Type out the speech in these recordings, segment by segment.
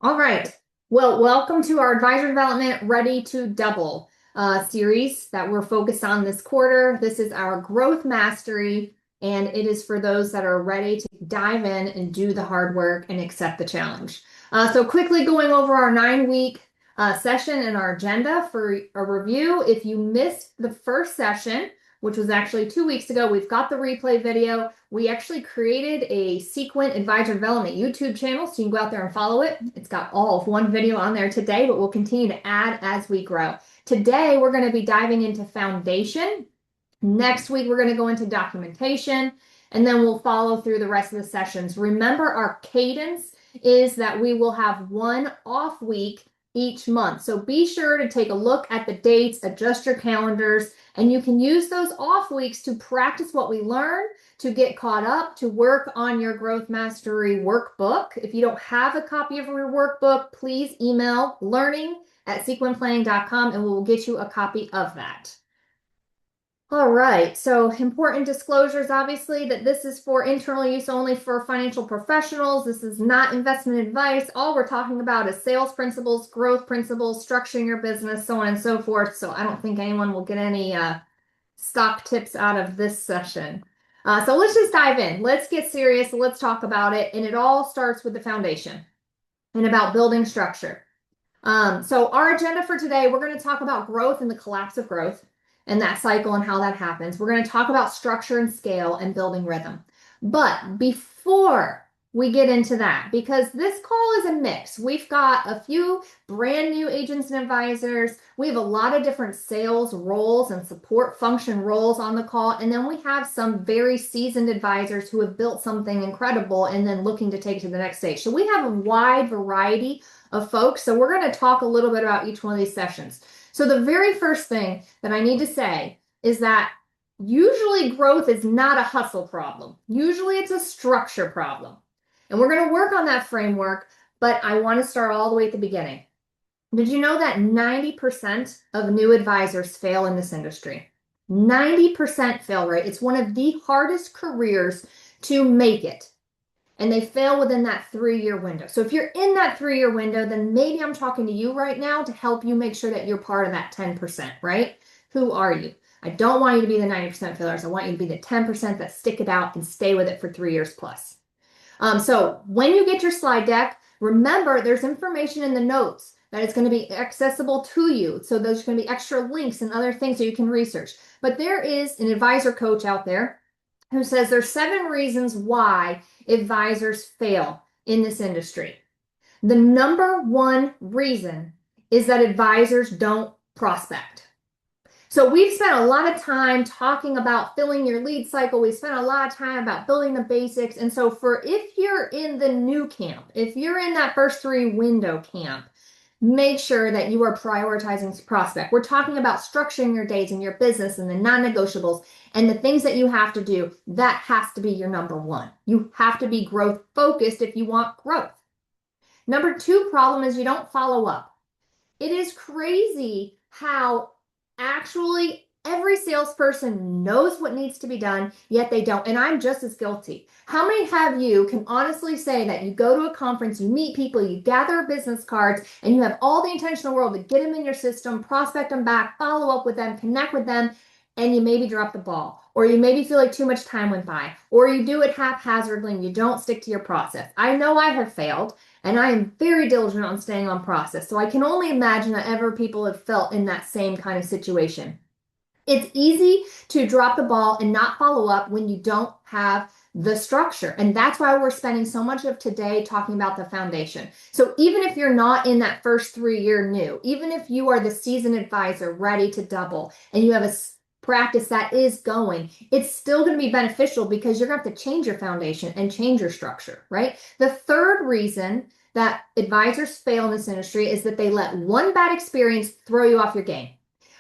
All right. Well, welcome to our Advisor Development Ready to Double series that we're focused on this quarter. This is our growth mastery, and it is for those that are ready to dive in and do the hard work and accept the challenge. So quickly going over our 9-week session and our agenda for a review. If you missed the first session, which was actually 2 weeks ago, we've got the replay video. We actually created a Sequent Advisor Development YouTube channel, so you can go out there and follow it. It's got all of one video on there today, but we'll continue to add as we grow. Today, we're going to be diving into foundation. Next week, we're going to go into documentation, and then we'll follow through the rest of the sessions. Remember, our cadence is that we will have one off week each month. So be sure to take a look at the dates, adjust your calendars, and you can use those off weeks to practice what we learn, to get caught up, to work on your Growth Mastery workbook. If you don't have a copy of your workbook, please email learning@sequentplanning.com and we will get you a copy of that. All right, so important disclosures, obviously, that this is for internal use only for financial professionals. This is not investment advice. All we're talking about is sales principles, growth principles, structuring your business, so on and so forth. So I don't think anyone will get any stock tips out of this session. So let's just dive in. Let's get serious. Let's talk about it. And it all starts with the foundation and about building structure. So our agenda for today, we're going to talk about growth and the collapse of growth and that cycle and how that happens. We're going to talk about structure and scale and building rhythm. But before we get into that, because this call is a mix, we've got a few brand new agents and advisors. We have a lot of different sales roles and support function roles on the call. And then we have some very seasoned advisors who have built something incredible and then looking to take it to the next stage. So we have a wide variety of folks. So we're going to talk a little bit about each one of these sessions. So the very first thing that I need to say is that usually growth is not a hustle problem. Usually it's a structure problem. And we're going to work on that framework, but I want to start all the way at the beginning. Did you know that 90% of new advisors fail in this industry? 90% fail rate. It's one of the hardest careers to make it. And they fail within that 3-year window. So if you're in that 3-year window, then maybe I'm talking to you right now to help you make sure that you're part of that 10%, right? Who are you? I don't want you to be the 90% failures. I want you to be the 10% that stick it out and stay with it for 3 years plus. So when you get your slide deck, remember there's information in the notes that it's going to be accessible to you. So there's going to be extra links and other things that you can research. But there is an advisor coach out there who says there's 7 reasons why advisors fail in this industry. The number one reason is that advisors don't prospect. So we've spent a lot of time talking about filling your lead cycle. We spent a lot of time about building the basics. And so if you're in the new camp, if you're in that first 3 window camp, make sure that you are prioritizing prospect. We're talking about structuring your days and your business and the non-negotiables and the things that you have to do. That has to be your number one. You have to be growth focused if you want growth. Number 2 problem is you don't follow up. It is crazy how actually every salesperson knows what needs to be done, yet they don't. And I'm just as guilty. How many of you can honestly say that you go to a conference, you meet people, you gather business cards, and you have all the intention in the world to get them in your system, prospect them back, follow up with them, connect with them, and you maybe drop the ball, or you maybe feel like too much time went by, or you do it haphazardly and you don't stick to your process. I know I have failed, and I am very diligent on staying on process. So I can only imagine that ever people have felt in that same kind of situation. It's easy to drop the ball and not follow up when you don't have the structure. And that's why we're spending so much of today talking about the foundation. So even if you're not in that first 3-year new, even if you are the seasoned advisor ready to double and you have a practice that is going, it's still going to be beneficial because you're going to have to change your foundation and change your structure, right? The third reason that advisors fail in this industry is that they let one bad experience throw you off your game.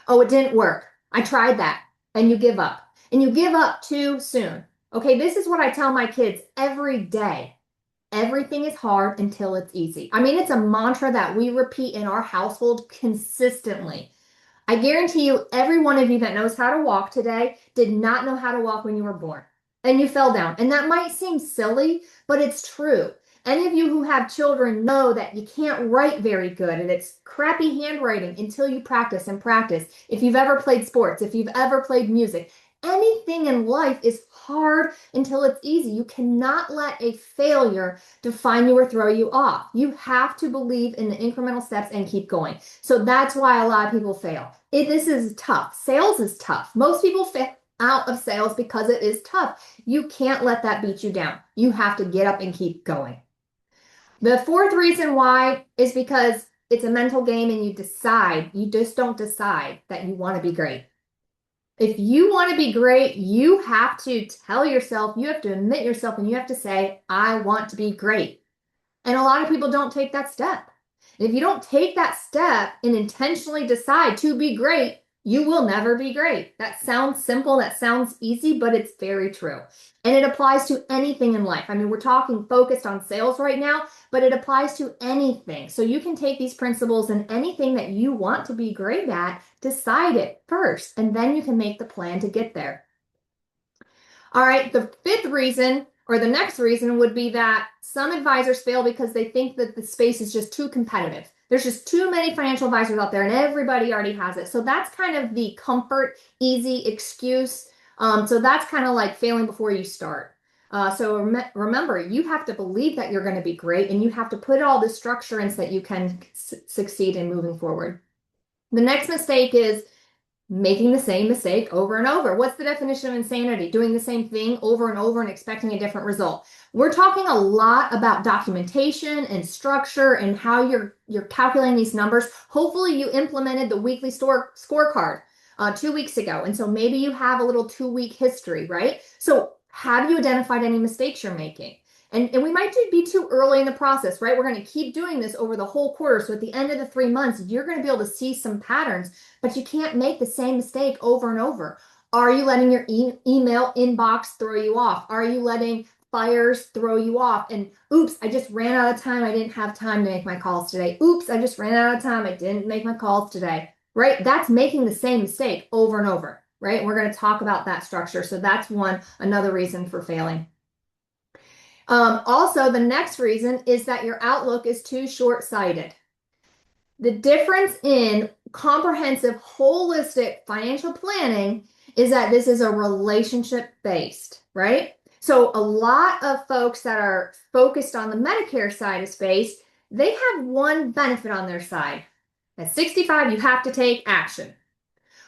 Oh, it didn't work. I tried that. And you give up. And you give up too soon. Okay, this is what I tell my kids every day. Everything is hard until it's easy. I mean, it's a mantra that we repeat in our household consistently. I guarantee you, every one of you that knows how to walk today did not know how to walk when you were born. And you fell down. And that might seem silly, but it's true. Any of you who have children know that you can't write very good and it's crappy handwriting until you practice and practice. If you've ever played sports, if you've ever played music, anything in life is hard until it's easy. You cannot let a failure define you or throw you off. You have to believe in the incremental steps and keep going. So that's why a lot of people fail. This is tough. Sales is tough. Most people fail out of sales because it is tough. You can't let that beat you down. You have to get up and keep going. The fourth reason why is because it's a mental game and you just don't decide that you want to be great. If you want to be great, you have to tell yourself, you have to admit yourself, and you have to say, I want to be great. And a lot of people don't take that step. And if you don't take that step and intentionally decide to be great, you will never be great. That sounds simple, that sounds easy, but it's very true. And it applies to anything in life. I mean, we're talking focused on sales right now, but it applies to anything. So you can take these principles and anything that you want to be great at, decide it first, and then you can make the plan to get there. All right, the fifth reason, or the next reason, would be that some advisors fail because they think that the space is just too competitive. There's just too many financial advisors out there and everybody already has it. So that's kind of the comfort, easy excuse. So that's kind of like failing before you start. Remember, you have to believe that you're going to be great and you have to put all this structure in so that you can succeed in moving forward. The next mistake is making the same mistake over and over. What's the definition of insanity? Doing the same thing over and over and expecting a different result. We're talking a lot about documentation and structure and how you're calculating these numbers. Hopefully you implemented the weekly scorecard 2 weeks ago. And so maybe you have a little 2-week history, right? So have you identified any mistakes you're making? And we might be too early in the process, right? We're going to keep doing this over the whole quarter. So at the end of the 3 months, you're going to be able to see some patterns, but you can't make the same mistake over and over. Are you letting your email inbox throw you off? Are you letting fires throw you off? And oops, I just ran out of time. I didn't have time to make my calls today. Oops, I just ran out of time. I didn't make my calls today, right? That's making the same mistake over and over, right? We're going to talk about that structure. So that's another reason for failing. Also, the next reason is that your outlook is too short-sighted. The difference in comprehensive, holistic financial planning is that this is a relationship-based, right? So a lot of folks that are focused on the Medicare side of space, they have one benefit on their side. At 65, you have to take action.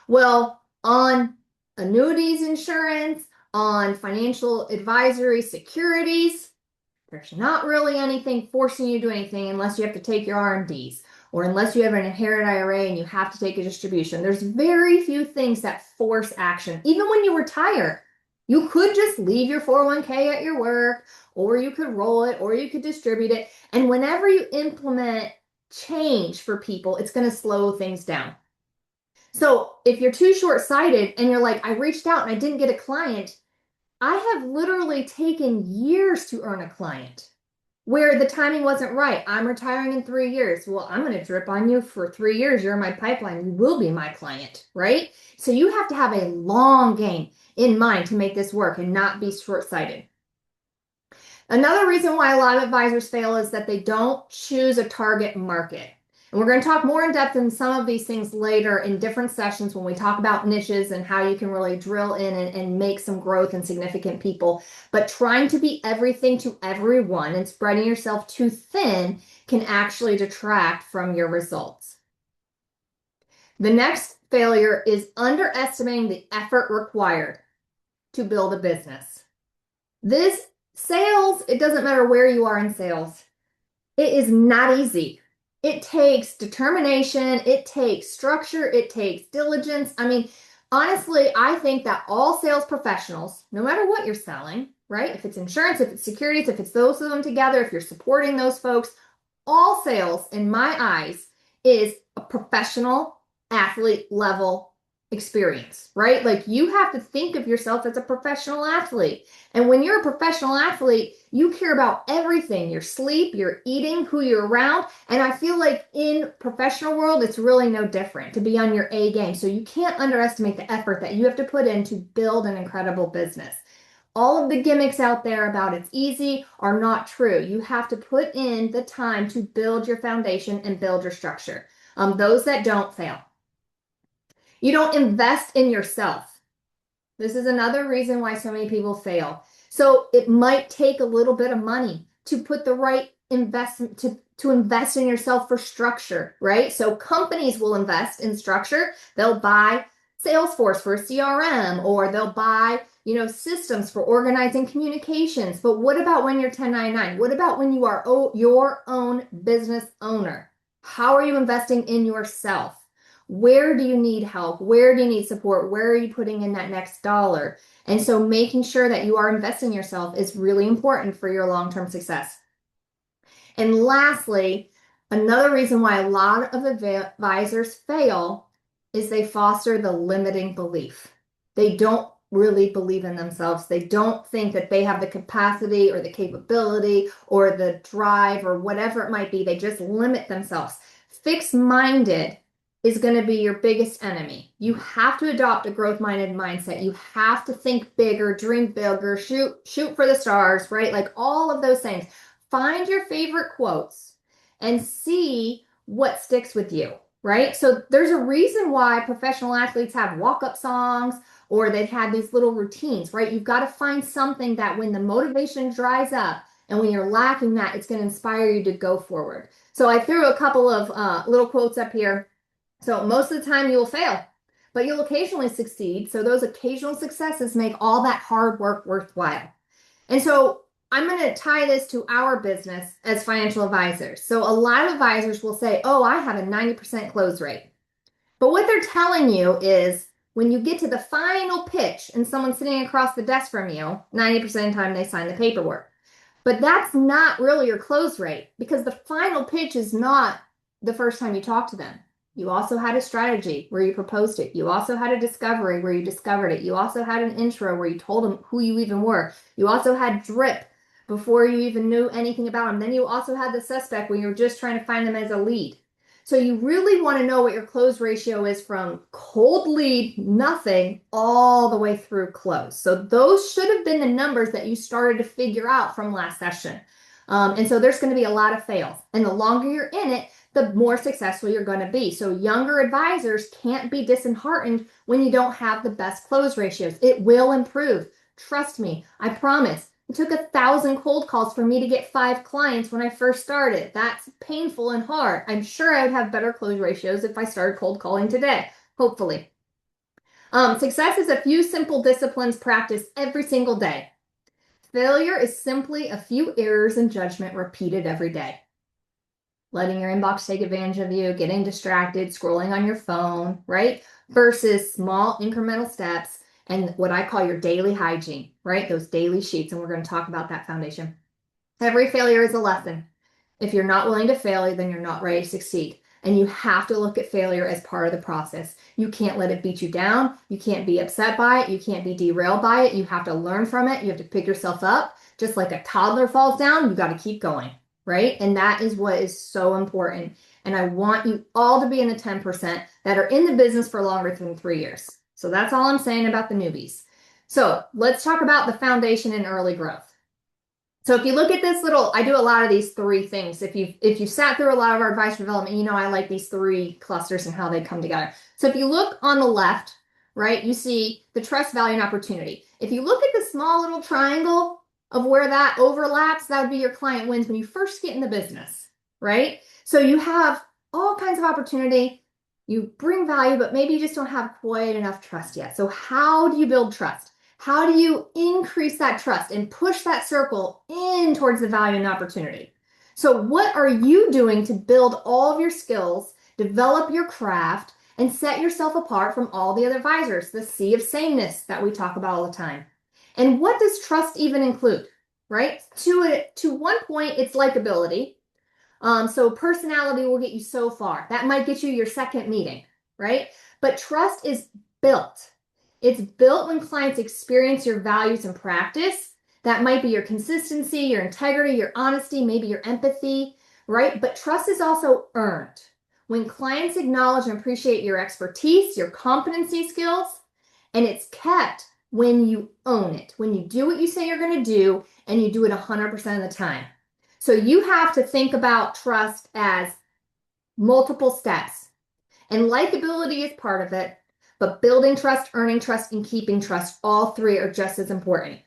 Well, on annuities insurance, on financial advisory securities, there's not really anything forcing you to do anything unless you have to take your RMDs or unless you have an inherited IRA and you have to take a distribution. There's very few things that force action. Even when you retire, you could just leave your 401k at your work, or you could roll it, or you could distribute it. And whenever you implement change for people, it's going to slow things down. So if you're too short-sighted and you're like, I reached out and I didn't get a client, I have literally taken years to earn a client where the timing wasn't right. I'm retiring in 3 years. Well, I'm going to drip on you for 3 years. You're in my pipeline. You will be my client, right? So you have to have a long game in mind to make this work and not be short-sighted. Another reason why a lot of advisors fail is that they don't choose a target market. And we're going to talk more in depth in some of these things later in different sessions when we talk about niches and how you can really drill in and make some growth in significant people. But trying to be everything to everyone and spreading yourself too thin can actually detract from your results. The next failure is underestimating the effort required to build a business. This sales, it doesn't matter where you are in sales. It is not easy. It takes determination, it takes structure, it takes diligence. I mean, honestly, I think that all sales professionals, no matter what you're selling, right? If it's insurance, if it's securities, if it's those of them together, if you're supporting those folks, all sales, in my eyes, is a professional athlete level experience, right? Like you have to think of yourself as a professional athlete. And when you're a professional athlete, you care about everything, your sleep, your eating, who you're around. And I feel like in professional world, it's really no different to be on your A game. So you can't underestimate the effort that you have to put in to build an incredible business. All of the gimmicks out there about it's easy are not true. You have to put in the time to build your foundation and build your structure. Those that don't fail. You don't invest in yourself. This is another reason why so many people fail. So it might take a little bit of money to put the right investment to invest in yourself for structure, right? So companies will invest in structure. They'll buy Salesforce for CRM, or they'll buy, systems for organizing communications. But what about when you're 1099? What about when you are your own business owner? How are you investing in yourself? Where do you need help? Where do you need support? Where are you putting in that next dollar? And so making sure that you are investing in yourself is really important for your long-term success. And lastly, another reason why a lot of advisors fail is they foster the limiting belief. They don't really believe in themselves. They don't think that they have the capacity or the capability or the drive or whatever it might be. They just limit themselves. Fixed-minded is going to be your biggest enemy. You have to adopt a growth-minded mindset. You have to think bigger, dream bigger, shoot for the stars, right? Like all of those things. Find your favorite quotes and see what sticks with you, right? So there's a reason why professional athletes have walk-up songs, or they've had these little routines, right? You've got to find something that when the motivation dries up and when you're lacking that, it's going to inspire you to go forward. So I threw a couple of little quotes up here. So most of the time you'll fail, but you'll occasionally succeed. So those occasional successes make all that hard work worthwhile. And so I'm going to tie this to our business as financial advisors. So a lot of advisors will say, oh, I have a 90% close rate. But what they're telling you is when you get to the final pitch and someone's sitting across the desk from you, 90% of the time they sign the paperwork. But that's not really your close rate, because the final pitch is not the first time you talk to them. You also had a strategy where you proposed it. You also had a discovery where you discovered it. You also had an intro where you told them who you even were. You also had drip before you even knew anything about them. Then you also had the suspect when you were just trying to find them as a lead. So you really want to know what your close ratio is from cold lead, nothing, all the way through close. So those should have been the numbers that you started to figure out from last session. And so there's going to be a lot of fails. And the longer you're in it, the more successful you're going to be. So younger advisors can't be disheartened when you don't have the best close ratios. It will improve. Trust me, I promise. It took 1,000 cold calls for me to get 5 clients when I first started. That's painful and hard. I'm sure I would have better close ratios if I started cold calling today, hopefully. Success is a few simple disciplines practiced every single day. Failure is simply a few errors in judgment repeated every day. Letting your inbox take advantage of you, getting distracted, scrolling on your phone, right? Versus small incremental steps and what I call your daily hygiene, right? Those daily sheets. And we're going to talk about that foundation. Every failure is a lesson. If you're not willing to fail, then you're not ready to succeed. And you have to look at failure as part of the process. You can't let it beat you down. You can't be upset by it. You can't be derailed by it. You have to learn from it. You have to pick yourself up. Just like a toddler falls down, you got to keep going. Right? And that is what is so important. And I want you all to be in the 10% that are in the business for longer than 3 years. So that's all I'm saying about the newbies. So let's talk about the foundation and early growth. So if you look at this little, I do a lot of these 3 things. If you sat through a lot of our advice development, you know I like these 3 clusters and how they come together. So if you look on the left, right, you see the trust, value, and opportunity. If you look at the small little triangle of where that overlaps, that would be your client wins when you first get in the business, right? So you have all kinds of opportunity, you bring value, but maybe you just don't have quite enough trust yet. So how do you build trust? How do you increase that trust and push that circle in towards the value and opportunity? So what are you doing to build all of your skills, develop your craft, and set yourself apart from all the other advisors, the sea of sameness that we talk about all the time? And what does trust even include, right? To one point, it's likability. So personality will get you so far. That might get you your second meeting, right? But trust is built. It's built when clients experience your values and practice. That might be your consistency, your integrity, your honesty, maybe your empathy, right? But trust is also earned. When clients acknowledge and appreciate your expertise, your competency skills, and it's kept when you own it, when you do what you say you're going to do and you do it 100% of the time. So you have to think about trust as multiple steps, and likability is part of it, but building trust, earning trust, and keeping trust, all three are just as important.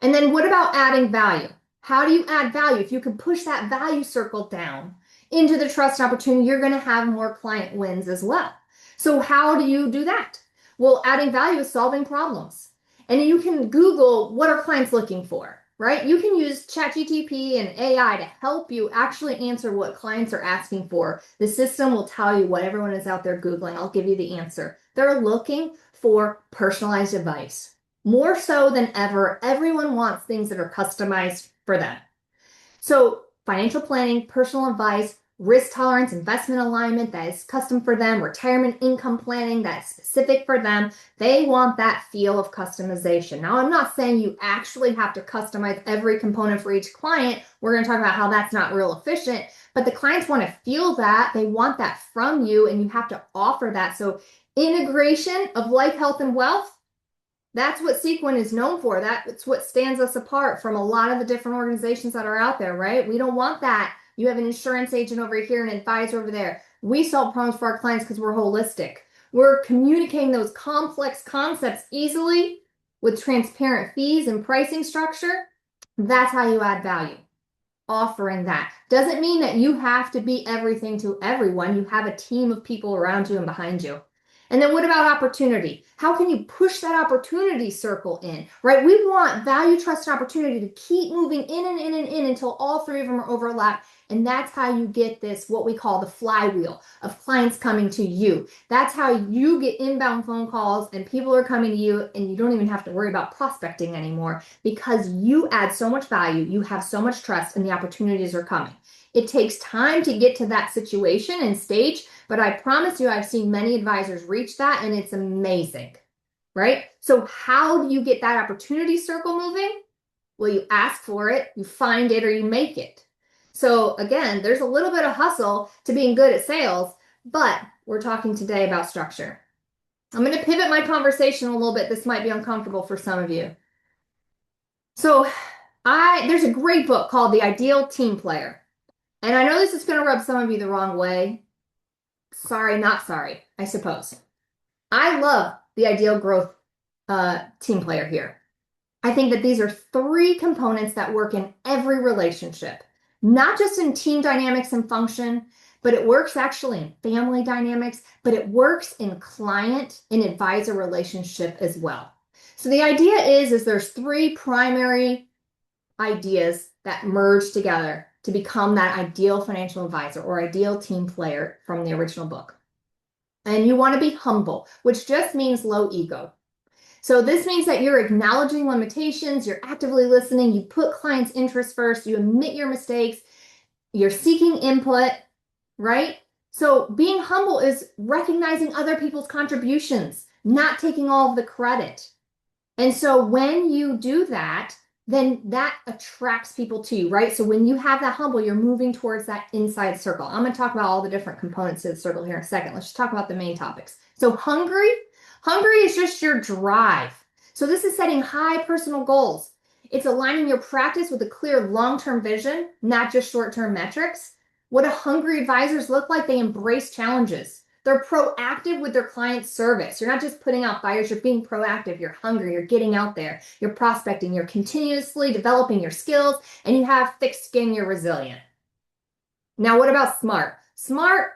And then what about adding value? How do you add value? If you can push that value circle down into the trust opportunity, you're going to have more client wins as well. So how do you do that? Well, adding value is solving problems. And you can Google what are clients looking for, right? You can use ChatGPT and AI to help you actually answer what clients are asking for. The system will tell you what everyone is out there Googling. I'll give you the answer. They're looking for personalized advice. More so than ever, everyone wants things that are customized for them. So financial planning, personal advice, risk tolerance, investment alignment that is custom for them, retirement income planning that's specific for them. They want that feel of customization. Now, I'm not saying you actually have to customize every component for each client. We're going to talk about how that's not real efficient, but the clients want to feel that. They want that from you, and you have to offer that. So integration of life, health, and wealth, that's what Sequin is known for. That's what stands us apart from a lot of the different organizations that are out there, right? We don't want that. You have an insurance agent over here, an advisor over there. We solve problems for our clients because we're holistic. We're communicating those complex concepts easily with transparent fees and pricing structure. That's how you add value. Offering that doesn't mean that you have to be everything to everyone. You have a team of people around you and behind you. And then what about opportunity? How can you push that opportunity circle in, right? We want value, trust, and opportunity to keep moving in and in and in until all three of them are overlapped. And that's how you get this, what we call the flywheel of clients coming to you. That's how you get inbound phone calls and people are coming to you, and you don't even have to worry about prospecting anymore because you add so much value, you have so much trust, and the opportunities are coming. It takes time to get to that situation and stage, but I promise you, I've seen many advisors reach that, and it's amazing, right? So how do you get that opportunity circle moving? Well, you ask for it, you find it, or you make it. So again, there's a little bit of hustle to being good at sales, but we're talking today about structure. I'm going to pivot my conversation a little bit. This might be uncomfortable for some of you. So there's a great book called The Ideal Team Player. And I know this is going to rub some of you the wrong way. Sorry, not sorry, I suppose. I love the Ideal Growth Team Player here. I think that these are three components that work in every relationship, not just in team dynamics and function, but it works actually in family dynamics, but it works in client and advisor relationship as well. So the idea is there's three primary ideas that merge together to become that ideal financial advisor or ideal team player from the original book. And you want to be humble, which just means low ego. So this means that you're acknowledging limitations, you're actively listening, you put clients' interests first, you admit your mistakes, you're seeking input, right? So being humble is recognizing other people's contributions, not taking all of the credit. And so when you do that, then that attracts people to you, right? So when you have that humble, you're moving towards that inside circle. I'm going to talk about all the different components of the circle here in a second. Let's just talk about the main topics. So hungry is just your drive. So this is setting high personal goals. It's aligning your practice with a clear long-term vision, not just short-term metrics. What do hungry advisors look like? They embrace challenges. They're proactive with their client service. You're not just putting out fires, you're being proactive, you're hungry, you're getting out there, you're prospecting, you're continuously developing your skills, and you have thick skin, you're resilient. Now, what about smart? Smart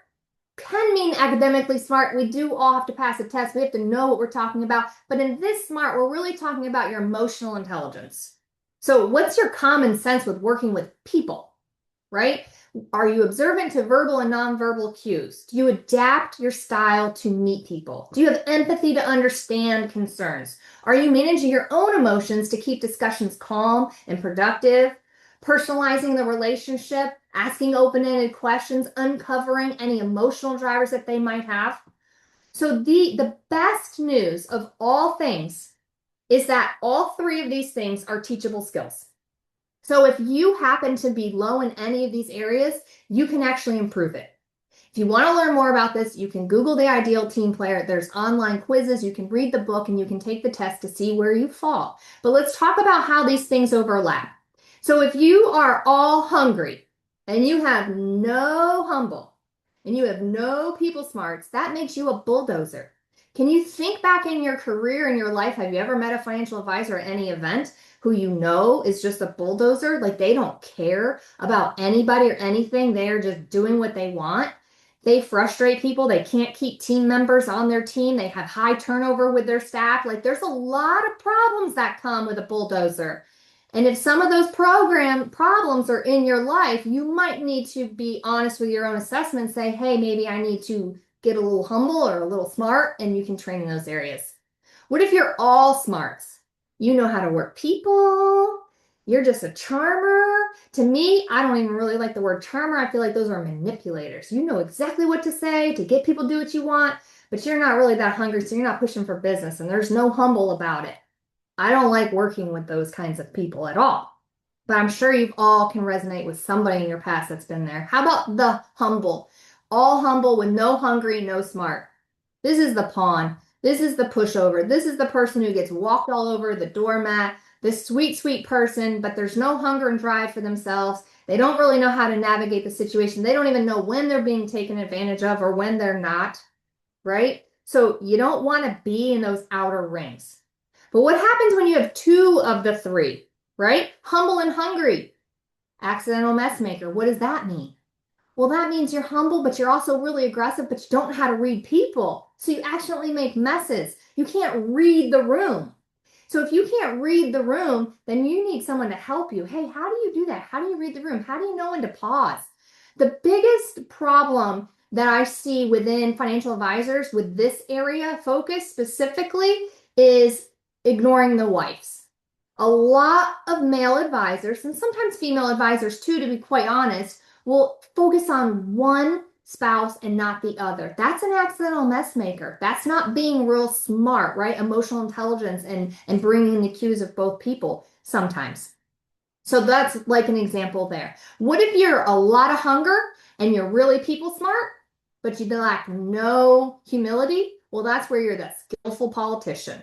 can mean academically smart. We do all have to pass a test. We have to know what we're talking about. But in this smart, we're really talking about your emotional intelligence. So what's your common sense with working with people, right? Are you observant to verbal and nonverbal cues? Do you adapt your style to meet people? Do you have empathy to understand concerns? Are you managing your own emotions to keep discussions calm and productive? Personalizing the relationship, asking open-ended questions, uncovering any emotional drivers that they might have. So the best news of all things is that all three of these things are teachable skills. So if you happen to be low in any of these areas, you can actually improve it. If you want to learn more about this, you can Google the ideal team player. There's online quizzes. You can read the book and you can take the test to see where you fall. But let's talk about how these things overlap. So if you are all hungry and you have no humble and you have no people smarts, that makes you a bulldozer. Can you think back in your career, in your life? Have you ever met a financial advisor at any event who you know is just a bulldozer? Like they don't care about anybody or anything. They are just doing what they want. They frustrate people. They can't keep team members on their team. They have high turnover with their staff. Like there's a lot of problems that come with a bulldozer. And if some of those program problems are in your life, you might need to be honest with your own assessment and say, hey, maybe I need to get a little humble or a little smart, and you can train in those areas. What if you're all smarts? You know how to work people. You're just a charmer. To me, I don't even really like the word charmer. I feel like those are manipulators. You know exactly what to say to get people to do what you want, but you're not really that hungry, so you're not pushing for business, and there's no humble about it. I don't like working with those kinds of people at all. But I'm sure you all can resonate with somebody in your past that's been there. How about the humble? All humble with no hungry, no smart. This is the pawn. This is the pushover. This is the person who gets walked all over, the doormat, the sweet, sweet person, but there's no hunger and drive for themselves. They don't really know how to navigate the situation. They don't even know when they're being taken advantage of or when they're not, right? So you don't want to be in those outer rings. But what happens when you have two of the three, right? Humble and hungry. Accidental mess maker. What does that mean? Well, that means you're humble, but you're also really aggressive, but you don't know how to read people. So you accidentally make messes. You can't read the room. So if you can't read the room, then you need someone to help you. Hey, how do you do that? How do you read the room? How do you know when to pause? The biggest problem that I see within financial advisors with this area focus specifically is ignoring the wives. A lot of male advisors, and sometimes female advisors too, to be quite honest, will focus on one spouse and not the other. That's an accidental mess maker. That's not being real smart, right? Emotional intelligence and bringing the cues of both people sometimes. So that's like an example there. What if you're a lot of hunger and you're really people smart, but you lack no humility? Well, that's where you're that skillful politician.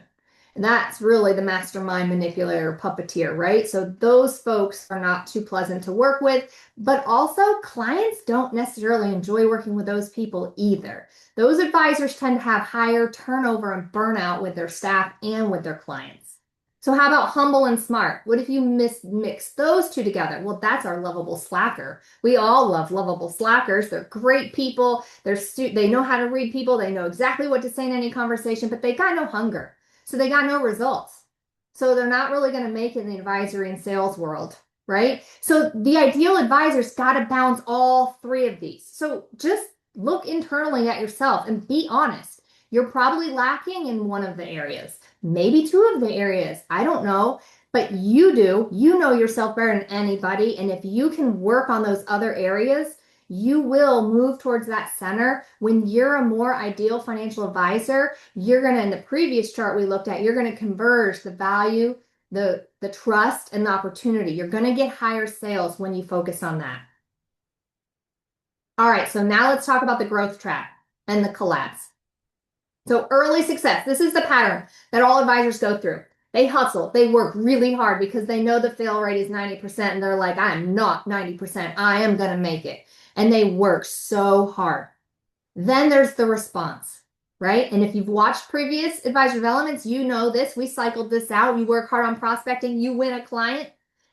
And that's really the mastermind manipulator puppeteer, right? So those folks are not too pleasant to work with, but also clients don't necessarily enjoy working with those people either. Those advisors tend to have higher turnover and burnout with their staff and with their clients. So how about humble and smart? What if you mix those two together? Well, that's our lovable slacker. We all love lovable slackers. They're great people. They know how to read people. They know exactly what to say in any conversation, but they got no hunger. So they got no results. So they're not really going to make it in the advisory and sales world, right? So the ideal advisor's got to balance all three of these. So just look internally at yourself and be honest. You're probably lacking in one of the areas, maybe two of the areas. I don't know, but you do. You know yourself better than anybody. And if you can work on those other areas, you will move towards that center. When you're a more ideal financial advisor, you're going to, in the previous chart we looked at, you're going to converge the value, the trust, and the opportunity. You're going to get higher sales when you focus on that. All right, so now let's talk about the growth trap and the collapse. So early success, this is the pattern that all advisors go through. They hustle, they work really hard because they know the fail rate is 90% and they're like, I am not 90%, I am going to make it. And they work so hard. Then there's the response, right? And if you've watched previous advisor developments, you know this. We cycled this out. You work hard on prospecting, you win a client.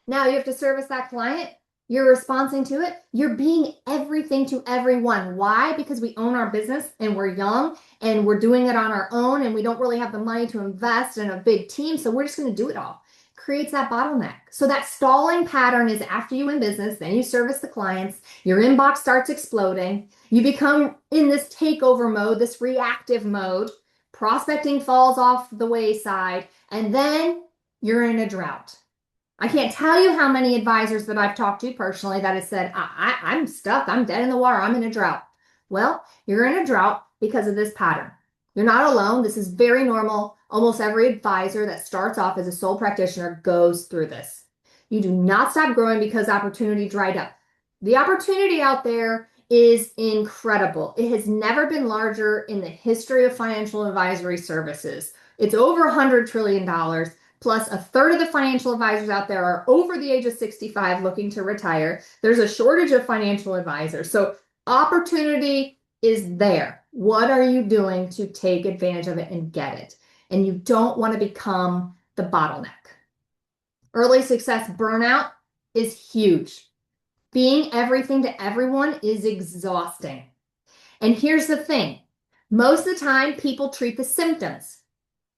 Now you have to service that client. You're responding to it. You're being everything to everyone. Why? Because we own our business and we're young and we're doing it on our own and we don't really have the money to invest in a big team. So we're just going to do it all. Creates that bottleneck. So that stalling pattern is after you win business, then you service the clients, your inbox starts exploding, you become in this takeover mode, this reactive mode, prospecting falls off the wayside, and then you're in a drought. I can't tell you how many advisors that I've talked to personally that have said, I'm stuck, I'm dead in the water, I'm in a drought. Well, you're in a drought because of this pattern. You're not alone. This is very normal. Almost every advisor that starts off as a sole practitioner goes through this. You do not stop growing because opportunity dried up. The opportunity out there is incredible. It has never been larger in the history of financial advisory services. It's over $100 trillion, plus a third of the financial advisors out there are over the age of 65 looking to retire. There's a shortage of financial advisors. So opportunity is there. What are you doing to take advantage of it and get it? And you don't want to become the bottleneck. Early success burnout is huge. Being everything to everyone is exhausting. And here's the thing. Most of the time, people treat the symptoms,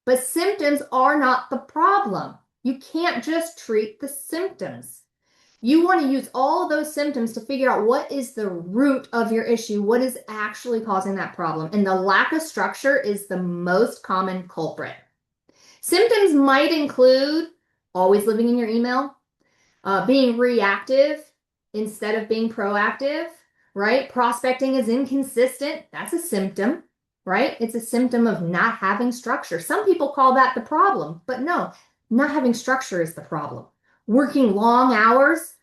but symptoms are not the problem. You can't just treat the symptoms. You want to use all of those symptoms to figure out what is the root of your issue, what is actually causing that problem. And the lack of structure is the most common culprit. Symptoms might include always living in your email, being reactive instead of being proactive, right? Prospecting is inconsistent. That's a symptom, right? It's a symptom of not having structure. Some people call that the problem, but no, not having structure is the problem. Working long hours,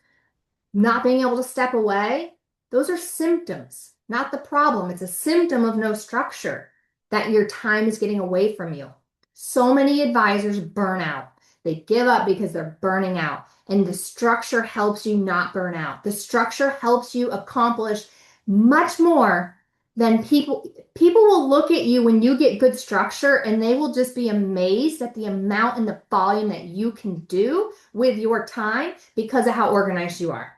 not being able to step away, those are symptoms, not the problem. It's a symptom of no structure, that your time is getting away from you. So many advisors burn out. They give up because they're burning out. And the structure helps you not burn out. The structure helps you accomplish much more than people. People will look at you when you get good structure and they will just be amazed at the amount and the volume that you can do with your time because of how organized you are.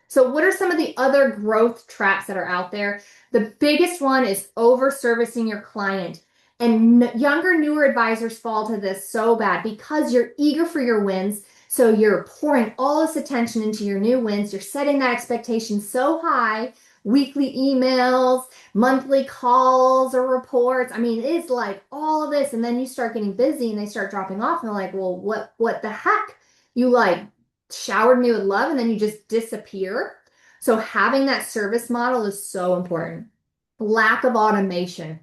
So what are some of the other growth traps that are out there? The biggest one is over-servicing your client. And younger, newer advisors fall to this so bad because you're eager for your wins. So you're pouring all this attention into your new wins. You're setting that expectation so high, weekly emails, monthly calls or reports. I mean, it's like all of this. And then you start getting busy and they start dropping off. And they're like, well, what the heck? You like showered me with love and then you just disappear. So having that service model is so important. Lack of automation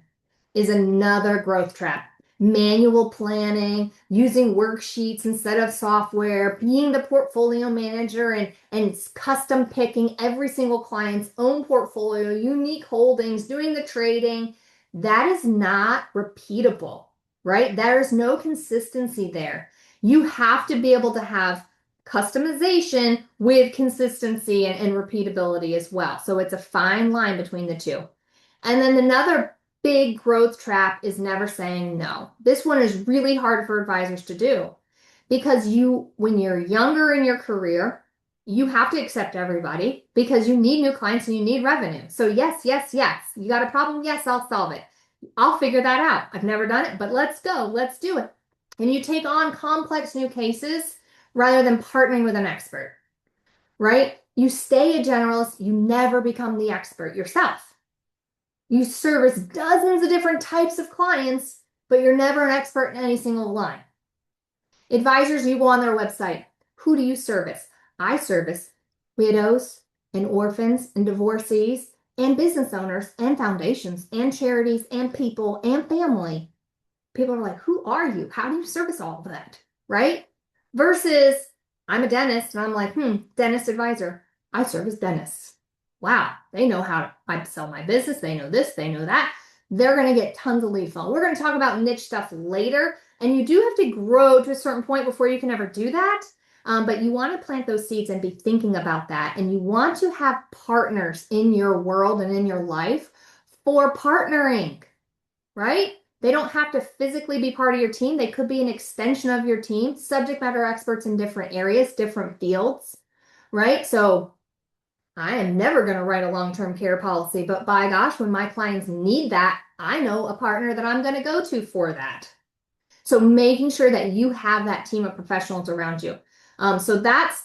is another growth trap. Manual planning, using worksheets instead of software, being the portfolio manager and custom picking every single client's own portfolio, unique holdings, doing the trading, that is not repeatable, right? There's no consistency there. You have to be able to have customization with consistency and repeatability as well. So it's a fine line between the two. And then another big growth trap is never saying no. This one is really hard for advisors to do because when you're younger in your career, you have to accept everybody because you need new clients and you need revenue. So yes, yes, yes. You got a problem? Yes, I'll solve it. I'll figure that out. I've never done it, but let's go. Let's do it. And you take on complex new cases rather than partnering with an expert, right? You stay a generalist. You never become the expert yourself. You service dozens of different types of clients, but you're never an expert in any single line. Advisors, you go on their website. Who do you service? I service widows and orphans and divorcees and business owners and foundations and charities and people and family. People are like, who are you? How do you service all of that? Right? Versus I'm a dentist and I'm like, dentist advisor. I service dentists. Wow, they know how I sell my business. They know this, they know that. They're going to get tons of lead flow. We're going to talk about niche stuff later. And you do have to grow to a certain point before you can ever do that. But you want to plant those seeds and be thinking about that. And you want to have partners in your world and in your life for partnering, right? They don't have to physically be part of your team. They could be an extension of your team, subject matter experts in different areas, different fields, right? So I am never going to write a long-term care policy, but by gosh, when my clients need that, I know a partner that I'm going to go to for that. So making sure that you have that team of professionals around you. So that's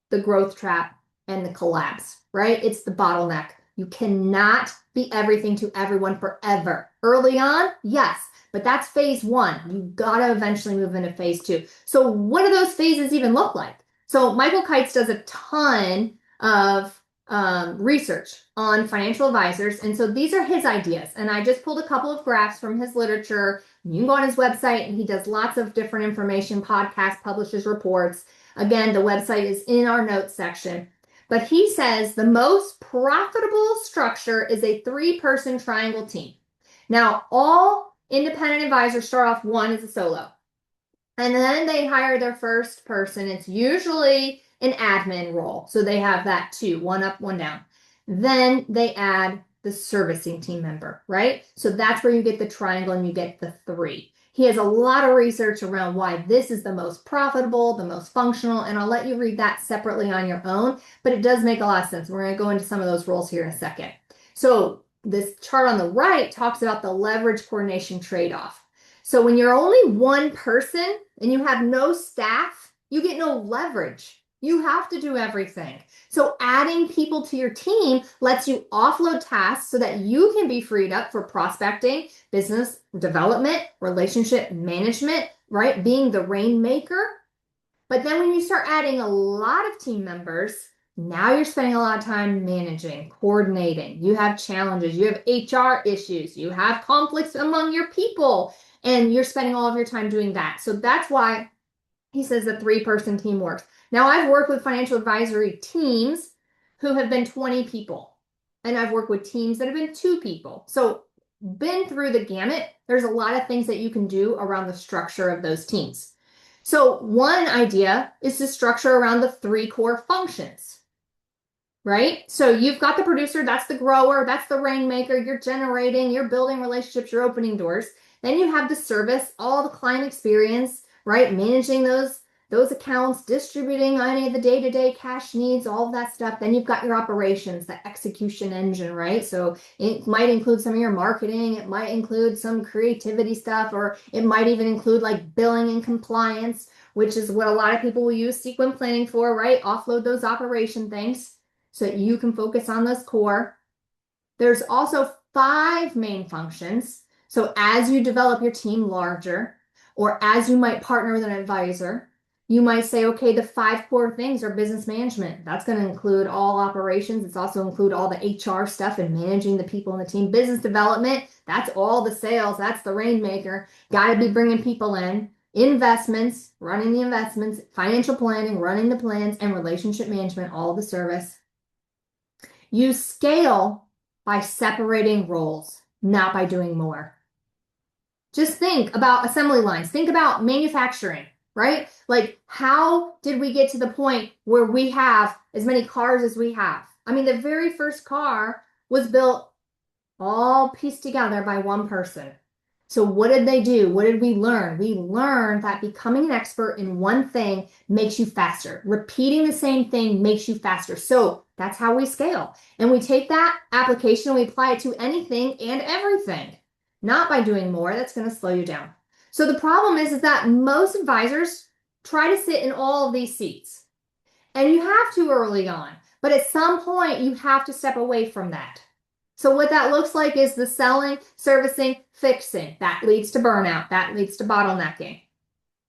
the growth trap and the collapse, right? It's the bottleneck. You cannot be everything to everyone forever. Early on, yes, but that's phase one. You got to eventually move into phase two. So what do those phases even look like? So Michael Kites does a ton of research on financial advisors. And so these are his ideas. And I just pulled a couple of graphs from his literature. You can go on his website and he does lots of different information, podcasts, publishes reports. Again, the website is in our notes section. But he says the most profitable structure is a three-person triangle team. Now, all independent advisors start off one as a solo. And then they hire their first person. It's usually an admin role. So they have that too, one up, one down. Then they add the servicing team member, right? So that's where you get the triangle and you get the three. He has a lot of research around why this is the most profitable, the most functional, and I'll let you read that separately on your own, but it does make a lot of sense. We're going to go into some of those roles here in a second. So this chart on the right talks about the leverage coordination trade-off. So when you're only one person and you have no staff, you get no leverage. You have to do everything. So adding people to your team lets you offload tasks so that you can be freed up for prospecting, business development, relationship management, right? Being the rainmaker. But then when you start adding a lot of team members, now you're spending a lot of time managing, coordinating. You have challenges, you have HR issues, you have conflicts among your people, and you're spending all of your time doing that. So that's why he says the three-person team works. Now, I've worked with financial advisory teams who have been 20 people, and I've worked with teams that have been 2 people. So been through the gamut. There's a lot of things that you can do around the structure of those teams. So one idea is to structure around the 3 core functions, right? So you've got the producer, that's the grower, that's the rainmaker, you're generating, you're building relationships, you're opening doors. Then you have the service, all the client experience, right? Managing those accounts, distributing any of the day-to-day cash needs, all of that stuff. Then you've got your operations, the execution engine, right? So it might include some of your marketing, it might include some creativity stuff, or it might even include like billing and compliance, which is what a lot of people will use sequence planning for, right? Offload those operation things so that you can focus on those core. There's also 5 main functions. So as you develop your team larger, or as you might partner with an advisor, you might say, okay, the 5 core things are business management. That's going to include all operations. It's also include all the HR stuff and managing the people in the team. Business development, that's all the sales. That's the rainmaker. Got to be bringing people in. Investments, running the investments, financial planning, running the plans, and relationship management, all the service. You scale by separating roles, not by doing more. Just think about assembly lines. Think about manufacturing, right? Like, how did we get to the point where we have as many cars as we have? I mean, the very first car was built all pieced together by one person. So what did they do? What did we learn? We learned that becoming an expert in one thing makes you faster. Repeating the same thing makes you faster. So that's how we scale. And we take that application and we apply it to anything and everything. Not by doing more, that's going to slow you down. So the problem is that most advisors try to sit in all of these seats. And you have to early on. But at some point, you have to step away from that. So what that looks like is the selling, servicing, fixing. That leads to burnout. That leads to bottlenecking.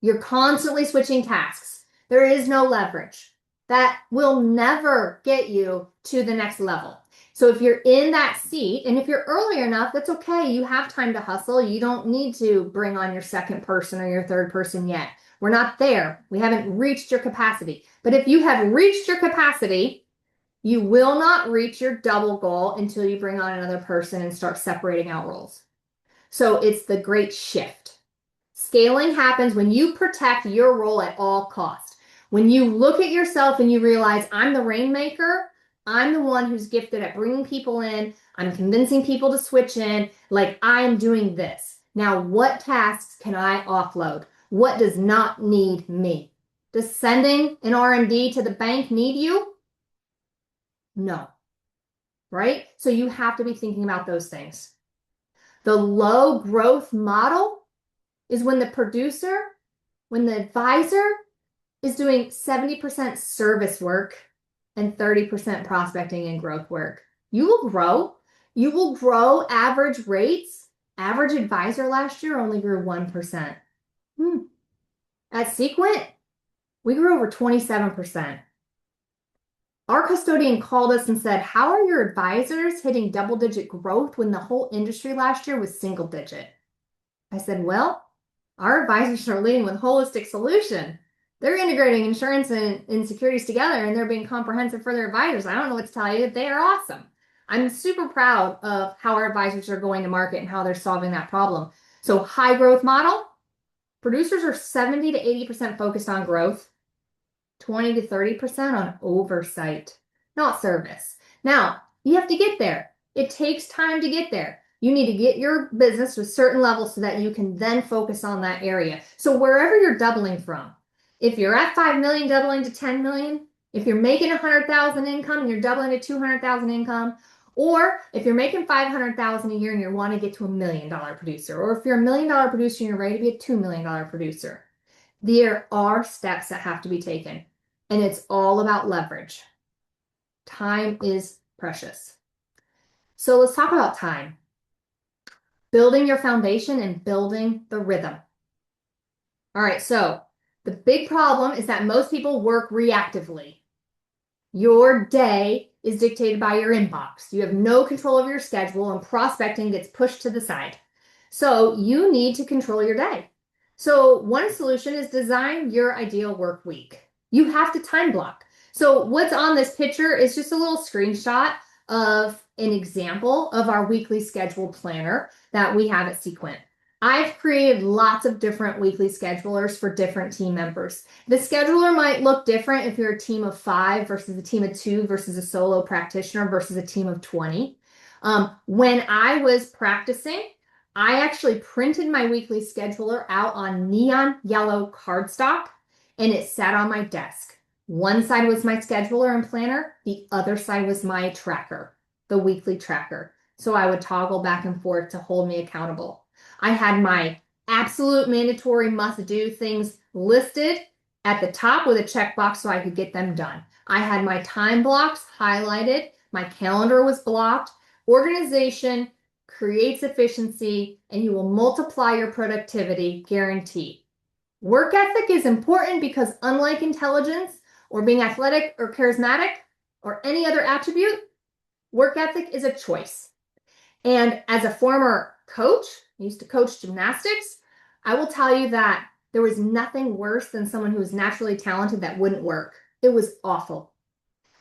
You're constantly switching tasks. There is no leverage. That will never get you to the next level. So if you're in that seat, and if you're early enough, that's okay. You have time to hustle. You don't need to bring on your second person or your third person yet. We're not there. We haven't reached your capacity. But if you have reached your capacity, you will not reach your double goal until you bring on another person and start separating out roles. So it's the great shift. Scaling happens when you protect your role at all costs. When you look at yourself and you realize, I'm the rainmaker, I'm the one who's gifted at bringing people in, I'm convincing people to switch in, like I'm doing this. Now, what tasks can I offload? What does not need me? Does sending an RMD to the bank need you? No, right? So you have to be thinking about those things. The low growth model is when the producer, when the advisor is doing 70% service work and 30% prospecting and growth work. You will grow. You will grow average rates. Average advisor last year only grew 1%. At Sequent, we grew over 27%. Our custodian called us and said, how are your advisors hitting double-digit growth when the whole industry last year was single-digit? I said, well, our advisors are leading with holistic solution. They're integrating insurance and securities together and they're being comprehensive for their advisors. I don't know what to tell you. They are awesome. I'm super proud of how our advisors are going to market and how they're solving that problem. So high growth model, producers are 70 to 80% focused on growth, 20 to 30% on oversight, not service. Now, you have to get there. It takes time to get there. You need to get your business to a certain level so that you can then focus on that area. So wherever you're doubling from, if you're at 5 million, doubling to 10 million, if you're making 100,000 income and you're doubling to 200,000 income, or if you're making 500,000 a year and you want to get to $1 million producer, or if you're $1 million producer and you're ready to be a $2 million producer, there are steps that have to be taken, and it's all about leverage. Time is precious. So let's talk about time. Building your foundation and building the rhythm. All right, so the big problem is that most people work reactively. Your day is dictated by your inbox. You have no control over your schedule, and prospecting gets pushed to the side. So you need to control your day. So one solution is design your ideal work week. You have to time block. So what's on this picture is just a little screenshot of an example of our weekly schedule planner that we have at Sequent. I've created lots of different weekly schedulers for different team members. The scheduler might look different if you're a team of 5 versus a team of 2 versus a solo practitioner versus a team of 20. When I was practicing, I actually printed my weekly scheduler out on neon yellow cardstock and it sat on my desk. One side was my scheduler and planner, the other side was my tracker, the weekly tracker. So I would toggle back and forth to hold me accountable. I had my absolute mandatory must-do things listed at the top with a checkbox so I could get them done. I had my time blocks highlighted, my calendar was blocked. Organization creates efficiency, and you will multiply your productivity, guaranteed. Work ethic is important because unlike intelligence or being athletic or charismatic or any other attribute, work ethic is a choice. And as a former coach, I used to coach gymnastics, I will tell you that there was nothing worse than someone who was naturally talented that wouldn't work. It was awful.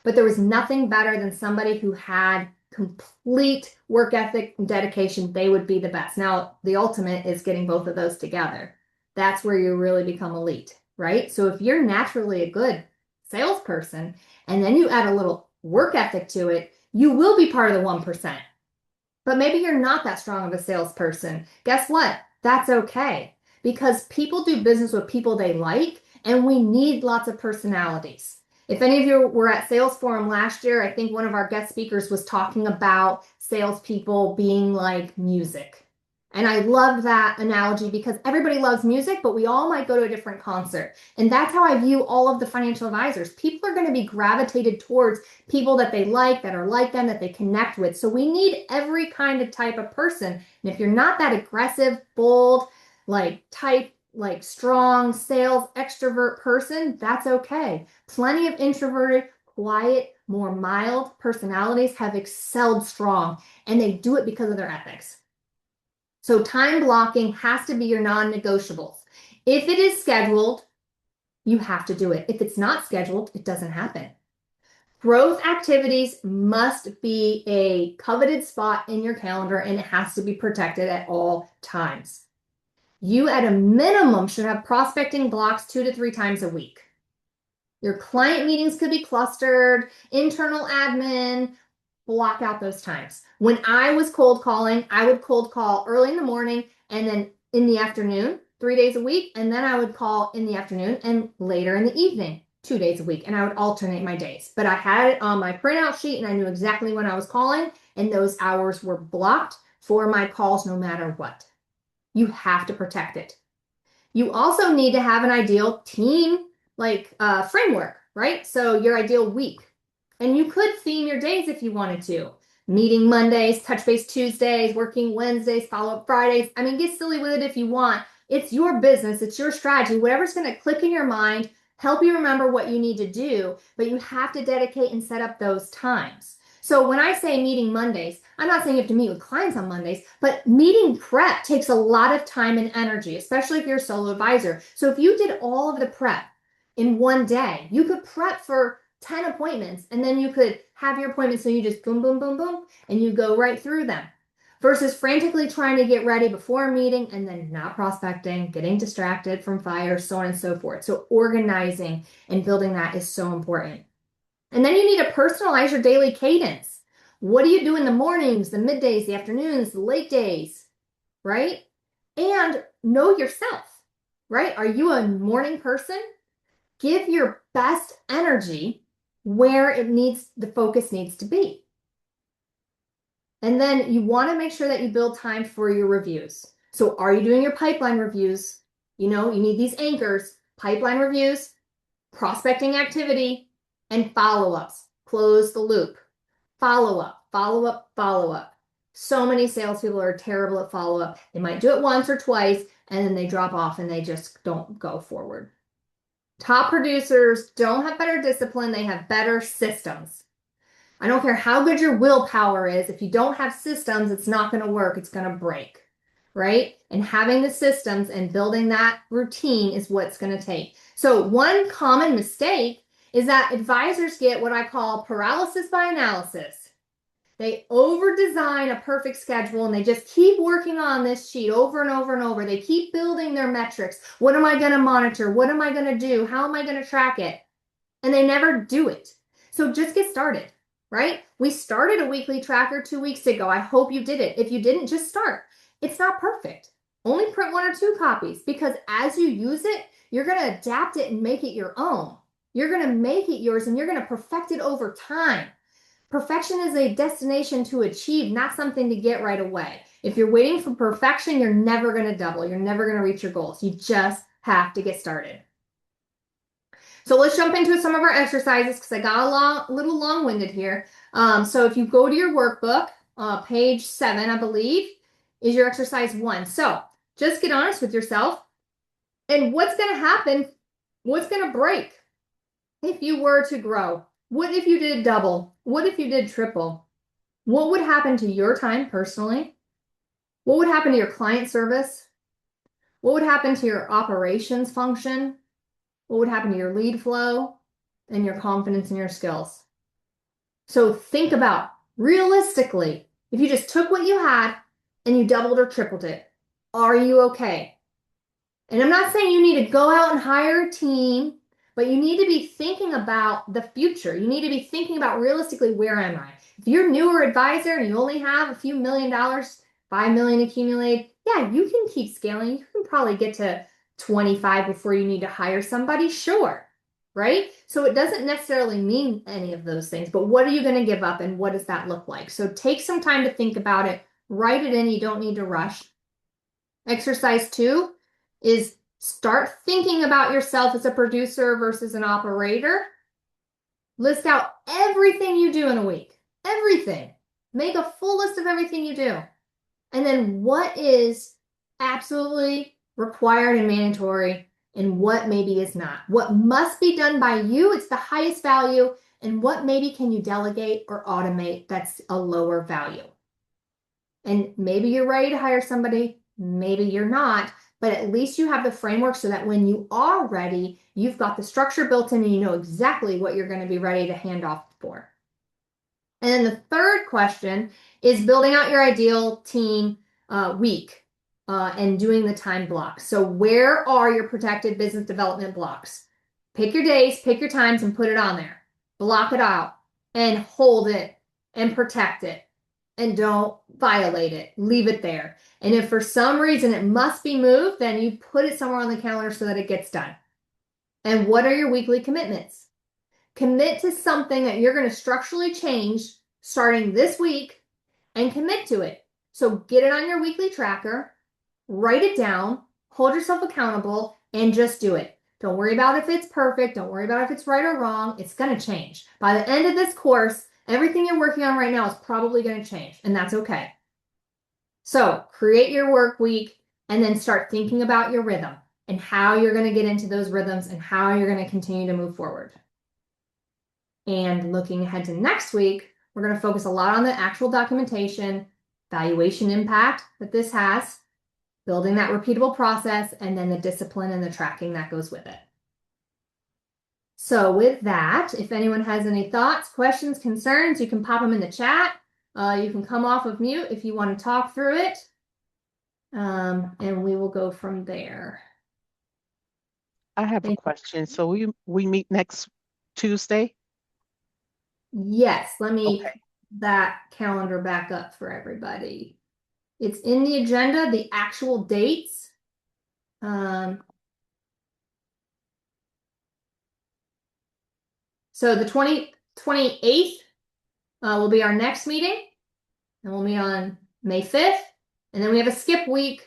But there was nothing better than somebody who had complete work ethic and dedication. They would be the best. Now, the ultimate is getting both of those together. That's where you really become elite, right? So if you're naturally a good salesperson and then you add a little work ethic to it, you will be part of the 1%. But maybe you're not that strong of a salesperson. Guess what? That's okay, because people do business with people they like, and we need lots of personalities. If any of you were at Sales Forum last year, I think one of our guest speakers was talking about salespeople being like music. And I love that analogy because everybody loves music, but we all might go to a different concert. And that's how I view all of the financial advisors. People are going to be gravitated towards people that they like, that are like them, that they connect with. So we need every kind of type of person. And if you're not that aggressive, bold, like strong sales extrovert person, that's okay. Plenty of introverted, quiet, more mild personalities have excelled strong, and they do it because of their ethics. So time blocking has to be your non-negotiables. If it is scheduled, you have to do it. If it's not scheduled, it doesn't happen. Growth activities must be a coveted spot in your calendar, and it has to be protected at all times. You, at a minimum, should have prospecting blocks 2 to 3 times a week. Your client meetings could be clustered, internal admin, block out those times. When I was cold calling, I would cold call early in the morning and then in the afternoon, 3 days a week. And then I would call in the afternoon and later in the evening, 2 days a week. And I would alternate my days. But I had it on my printout sheet and I knew exactly when I was calling, and those hours were blocked for my calls no matter what. You have to protect it. You also need to have an ideal team framework, right? So your ideal week. And you could theme your days if you wanted to. Meeting Mondays, touch base Tuesdays, working Wednesdays, follow-up Fridays. I mean, get silly with it if you want. It's your business. It's your strategy. Whatever's going to click in your mind, help you remember what you need to do, but you have to dedicate and set up those times. So when I say meeting Mondays, I'm not saying you have to meet with clients on Mondays, but meeting prep takes a lot of time and energy, especially if you're a solo advisor. So if you did all of the prep, in one day. You could prep for 10 appointments and then you could have your appointments so you just boom, boom, boom, boom, and you go right through them versus frantically trying to get ready before a meeting and then not prospecting, getting distracted from fires, so on and so forth. So organizing and building that is so important. And then you need to personalize your daily cadence. What do you do in the mornings, the middays, the afternoons, the late days, right? And know yourself, right? Are you a morning person? Give your best energy where the focus needs to be. And then you want to make sure that you build time for your reviews. So are you doing your pipeline reviews? You need these anchors, pipeline reviews, prospecting activity, and follow-ups. Close the loop. Follow-up, follow-up, follow-up. So many salespeople are terrible at follow-up. They might do it once or twice, and then they drop off and they just don't go forward. Top producers don't have better discipline. They have better systems. I don't care how good your willpower is. If you don't have systems, it's not going to work. It's going to break, right? And having the systems and building that routine is what's going to take. So one common mistake is that advisors get what I call paralysis by analysis. They over-design a perfect schedule and they just keep working on this sheet over and over and over. They keep building their metrics. What am I going to monitor? What am I going to do? How am I going to track it? And they never do it. So just get started, right? We started a weekly tracker 2 weeks ago. I hope you did it. If you didn't, just start. It's not perfect. Only print 1 or 2 copies because as you use it, you're going to adapt it and make it your own. You're going to make it yours and you're going to perfect it over time. Perfection is a destination to achieve, not something to get right away. If you're waiting for perfection, you're never going to double. You're never going to reach your goals. You just have to get started. So let's jump into some of our exercises because I got a little long-winded here. So if you go to your workbook, page 7, I believe, is your exercise 1. So just get honest with yourself. And what's going to happen? What's going to break if you were to grow? What if you did double? What if you did triple? What would happen to your time personally? What would happen to your client service? What would happen to your operations function? What would happen to your lead flow and your confidence in your skills? So think about realistically, if you just took what you had and you doubled or tripled it, are you okay? And I'm not saying you need to go out and hire a team, but you need to be thinking about the future. You need to be thinking about realistically, where am I? If you're a newer advisor and you only have a few $1 million, $5 million accumulated, yeah, you can keep scaling. You can probably get to 25 before you need to hire somebody, sure, right? So it doesn't necessarily mean any of those things, but what are you going to give up and what does that look like? So take some time to think about it, write it in, you don't need to rush. Exercise 2 is start thinking about yourself as a producer versus an operator. List out everything you do in a week, everything. Make a full list of everything you do. And then what is absolutely required and mandatory and what maybe is not. What must be done by you, it's the highest value, and what maybe can you delegate or automate that's a lower value. And maybe you're ready to hire somebody, maybe you're not, but at least you have the framework so that when you are ready, you've got the structure built in and you know exactly what you're going to be ready to hand off for. And then the third question is building out your ideal team week and doing the time blocks. So where are your protected business development blocks? Pick your days, pick your times, and put it on there. Block it out and hold it and protect it. And don't violate it. Leave it there. And if for some reason it must be moved, then you put it somewhere on the calendar so that it gets done. And what are your weekly commitments? Commit to something that you're going to structurally change starting this week and commit to it. So get it on your weekly tracker, write it down, hold yourself accountable, and just do it. Don't worry about if it's perfect. Don't worry about if it's right or wrong. It's going to change. By the end of this course, everything you're working on right now is probably going to change, and that's okay. So create your work week and then start thinking about your rhythm and how you're going to get into those rhythms and how you're going to continue to move forward. And looking ahead to next week, we're going to focus a lot on the actual documentation, valuation impact that this has, building that repeatable process, and then the discipline and the tracking that goes with it. So with that, if anyone has any thoughts, questions, concerns, you can pop them in the chat. You can come off of mute if you want to talk through it. And we will go from there. I have a question. So we meet next Tuesday? Yes, let me Okay. put that calendar back up for everybody. It's in the agenda, the actual dates. So the 28th will be our next meeting, and we'll meet on May 5th. And then we have a skip week,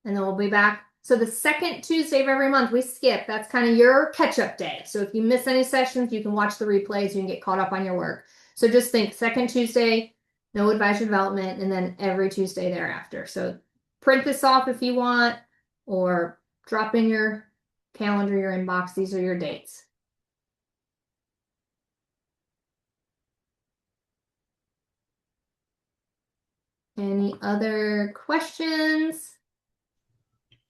and then we'll be back. So the second Tuesday of every month, we skip. That's kind of your catch-up day. So if you miss any sessions, you can watch the replays, you can get caught up on your work. So just think second Tuesday, no advisory development, and then every Tuesday thereafter. So print this off if you want, or drop in your calendar, your inbox. These are your dates. Any other questions?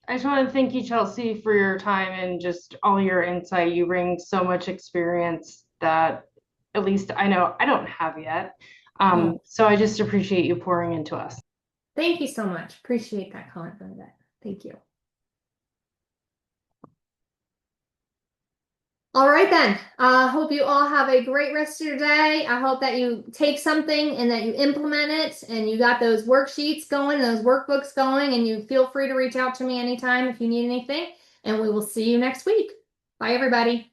I just want to thank you, Chelsea, for your time and just all your insight. You bring so much experience that at least I know I don't have yet. So I just appreciate you pouring into us. Thank you so much. Appreciate that comment, Bernadette. Thank you. All right then. Hope you all have a great rest of your day. I hope that you take something and that you implement it and you got those worksheets going, those workbooks going, and you feel free to reach out to me anytime if you need anything. And we will see you next week. Bye, everybody.